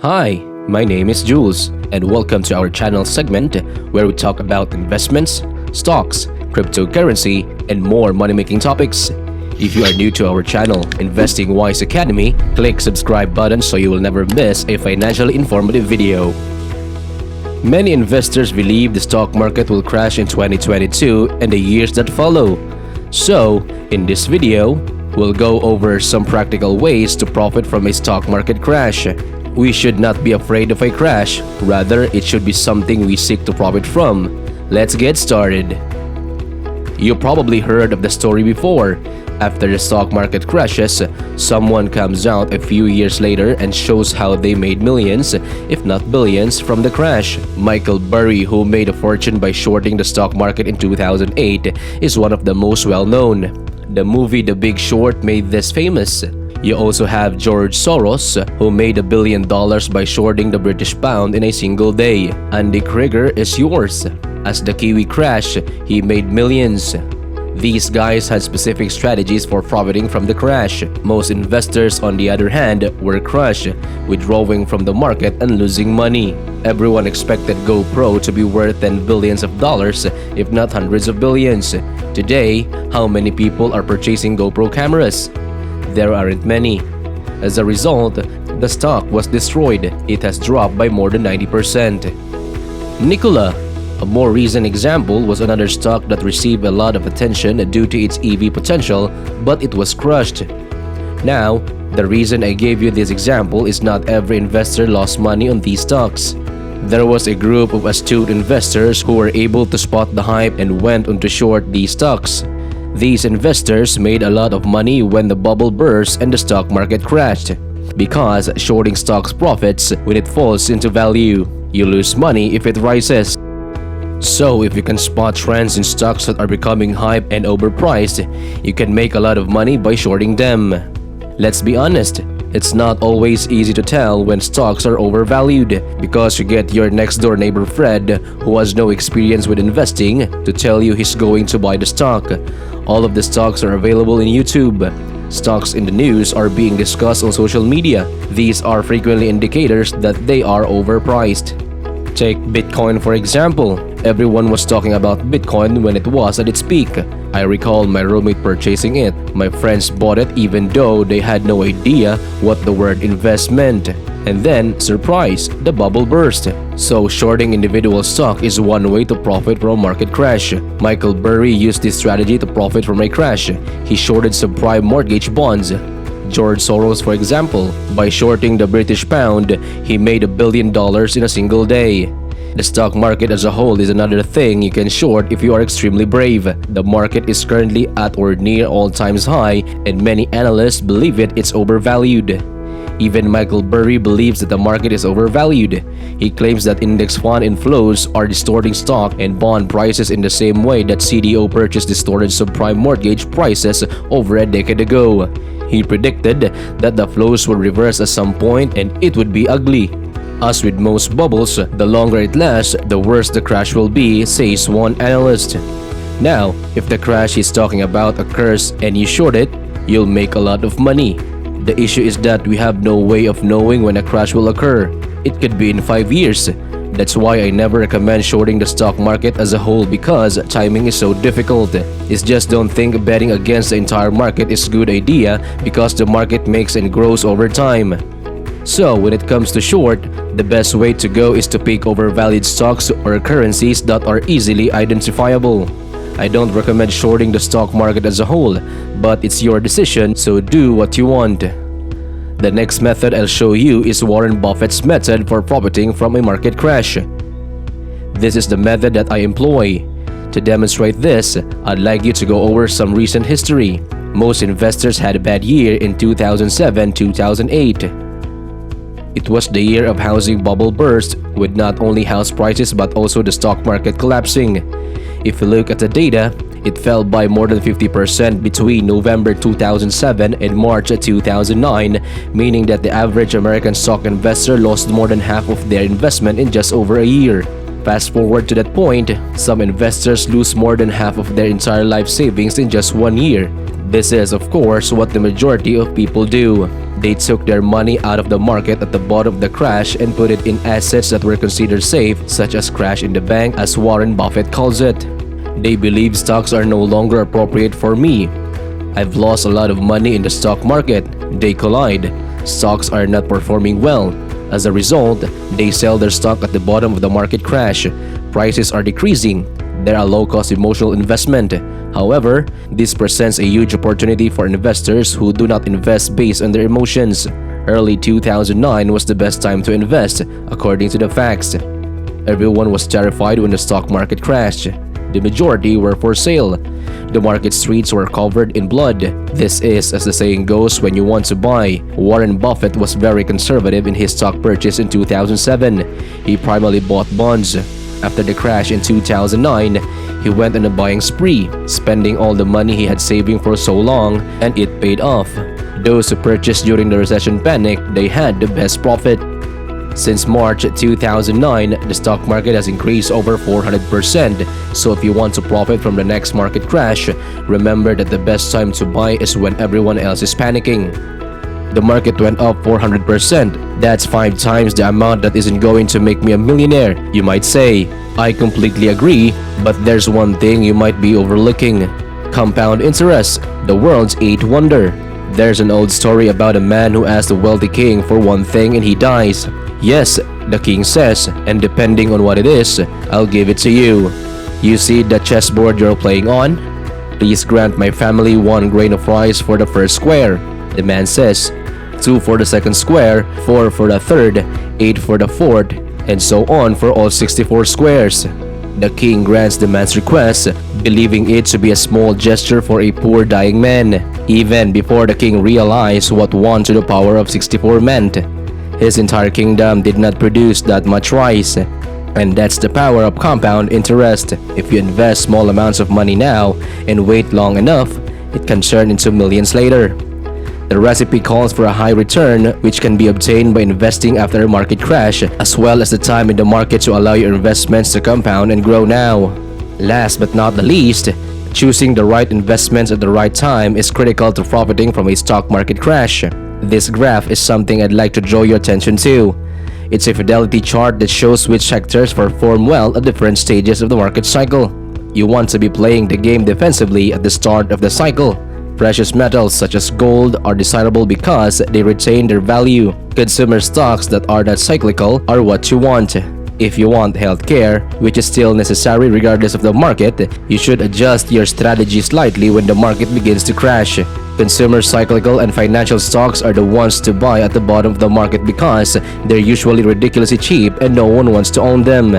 Hi, my name is Jules, and welcome to our channel segment where we talk about investments, stocks, cryptocurrency, and more money-making topics. If you are new to our channel, Investing Wise Academy, click subscribe button so you will never miss a financially informative video. Many investors believe the stock market will crash in 2022 and the years that follow. So, in this video, we'll go over some practical ways to profit from a stock market crash. We should not be afraid of a crash, rather it should be something we seek to profit from. Let's get started. You probably heard of the story before. After the stock market crashes, someone comes out a few years later and shows how they made millions, if not billions, from the crash. Michael Burry, who made a fortune by shorting the stock market in 2008, is one of the most well-known. The movie The Big Short made this famous. You also have George Soros, who made $1 billion by shorting the British pound in a single day. Andy Krieger is yours. As the Kiwi crash, he made millions. These guys had specific strategies for profiting from the crash. Most investors, on the other hand, were crushed, withdrawing from the market and losing money. Everyone expected GoPro to be worth $10 billion, if not hundreds of billions. Today, how many people are purchasing GoPro cameras? There aren't many. As a result, the stock was destroyed. It has dropped by more than 90%. Nikola, a more recent example, was another stock that received a lot of attention due to its EV potential, but it was crushed. Now, the reason I gave you this example is not every investor lost money on these stocks. There was a group of astute investors who were able to spot the hype and went on to short these stocks. These investors made a lot of money when the bubble burst and the stock market crashed. Because shorting stocks profits when it falls into value. You lose money if it rises. So if you can spot trends in stocks that are becoming hype and overpriced, you can make a lot of money by shorting them. Let's be honest, it's not always easy to tell when stocks are overvalued because you get your next door neighbor Fred, who has no experience with investing, to tell you he's going to buy the stock. All of the stocks are available in YouTube. Stocks in the news are being discussed on social media. These are frequently indicators that they are overpriced. Take Bitcoin for example. Everyone was talking about Bitcoin when it was at its peak. I recall my roommate purchasing it. My friends bought it even though they had no idea what the word invest meant. And then, surprise, the bubble burst. So shorting individual stock is one way to profit from a market crash. Michael Burry used this strategy to profit from a crash. He shorted subprime mortgage bonds. George Soros, for example, by shorting the British pound, he made $1 billion in a single day. The stock market as a whole is another thing you can short if you are extremely brave. The market is currently at or near all-time high, and many analysts believe it's overvalued. Even Michael Burry believes that the market is overvalued. He claims that index fund inflows are distorting stock and bond prices in the same way that CDO purchased distorted subprime mortgage prices over a decade ago. He predicted that the flows would reverse at some point and it would be ugly. As with most bubbles, the longer it lasts, the worse the crash will be, says one analyst. Now, if the crash he's talking about occurs and you short it, you'll make a lot of money. The issue is that we have no way of knowing when a crash will occur. It could be in 5 years. That's why I never recommend shorting the stock market as a whole because timing is so difficult. It's just don't think betting against the entire market is a good idea because the market makes and grows over time. So when it comes to short, the best way to go is to pick overvalued stocks or currencies that are easily identifiable. I don't recommend shorting the stock market as a whole, but it's your decision, so do what you want. The next method I'll show you is Warren Buffett's method for profiting from a market crash. This is the method that I employ. To demonstrate this, I'd like you to go over some recent history. Most investors had a bad year in 2007-2008. It was the year of housing bubble burst, with not only house prices but also the stock market collapsing. If you look at the data, it fell by more than 50% between November 2007 and March 2009, meaning that the average American stock investor lost more than half of their investment in just over a year. Fast forward to that point, some investors lose more than half of their entire life savings in just 1 year. This is, of course, what the majority of people do. They took their money out of the market at the bottom of the crash and put it in assets that were considered safe, such as cash in the bank, as Warren Buffett calls it. They believe stocks are no longer appropriate for me. I've lost a lot of money in the stock market. They collide. Stocks are not performing well. As a result, they sell their stock at the bottom of the market crash. Prices are decreasing. They're a low-cost emotional investment. However, this presents a huge opportunity for investors who do not invest based on their emotions. Early 2009 was the best time to invest, according to the facts. Everyone was terrified when the stock market crashed. The majority were for sale. The market streets were covered in blood. This is, as the saying goes, when you want to buy. Warren Buffett was very conservative in his stock purchase in 2007. He primarily bought bonds. After the crash in 2009, he went on a buying spree, spending all the money he had saving for so long, and it paid off. Those who purchased during the recession panic, they had the best profit. Since March 2009, the stock market has increased over 400%. So if you want to profit from the next market crash, remember that the best time to buy is when everyone else is panicking. The market went up 400%. That's 5 times the amount that isn't going to make me a millionaire, you might say. I completely agree, but there's one thing you might be overlooking. Compound interest, the world's 8th wonder. There's an old story about a man who asked a wealthy king for one thing and he dies. Yes, the king says, and depending on what it is, I'll give it to you. You see the chessboard you're playing on? Please grant my family 1 grain of rice for the first square. The man says, 2 for the second square, 4 for the third, 8 for the fourth, and so on for all 64 squares. The king grants the man's request, believing it to be a small gesture for a poor dying man, even before the king realized what 1 to the power of 64 meant. His entire kingdom did not produce that much rice. And that's the power of compound interest. If you invest small amounts of money now and wait long enough, it can turn into millions later. The recipe calls for a high return, which can be obtained by investing after a market crash, as well as the time in the market to allow your investments to compound and grow now. Last but not the least, choosing the right investments at the right time is critical to profiting from a stock market crash. This graph is something I'd like to draw your attention to. It's a fidelity chart that shows which sectors perform well at different stages of the market cycle. You want to be playing the game defensively at the start of the cycle. Precious metals such as gold are desirable because they retain their value. Consumer stocks that are not cyclical are what you want. If you want healthcare, which is still necessary regardless of the market, you should adjust your strategy slightly when the market begins to crash. Consumer cyclical and financial stocks are the ones to buy at the bottom of the market because they're usually ridiculously cheap and no one wants to own them.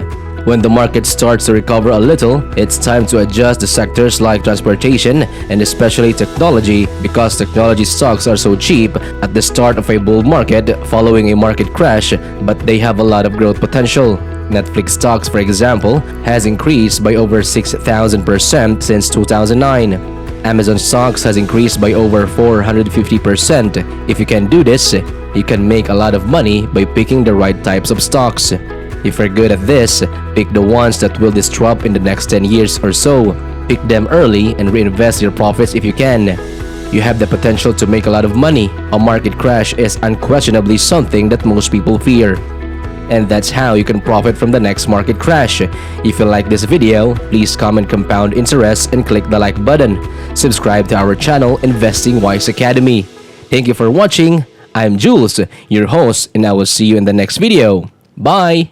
When the market starts to recover a little, it's time to adjust the sectors like transportation and especially technology because technology stocks are so cheap at the start of a bull market following a market crash, but they have a lot of growth potential. Netflix stocks, for example, has increased by over 6,000% since 2009. Amazon stocks has increased by over 450%. If you can do this, you can make a lot of money by picking the right types of stocks. If you're good at this, pick the ones that will disrupt in the next 10 years or so. Pick them early and reinvest your profits if you can. You have the potential to make a lot of money. A market crash is unquestionably something that most people fear. And that's how you can profit from the next market crash. If you like this video, please comment compound interest and click the like button. Subscribe to our channel Investing Wise Academy. Thank you for watching. I'm Jules, your host, and I will see you in the next video. Bye!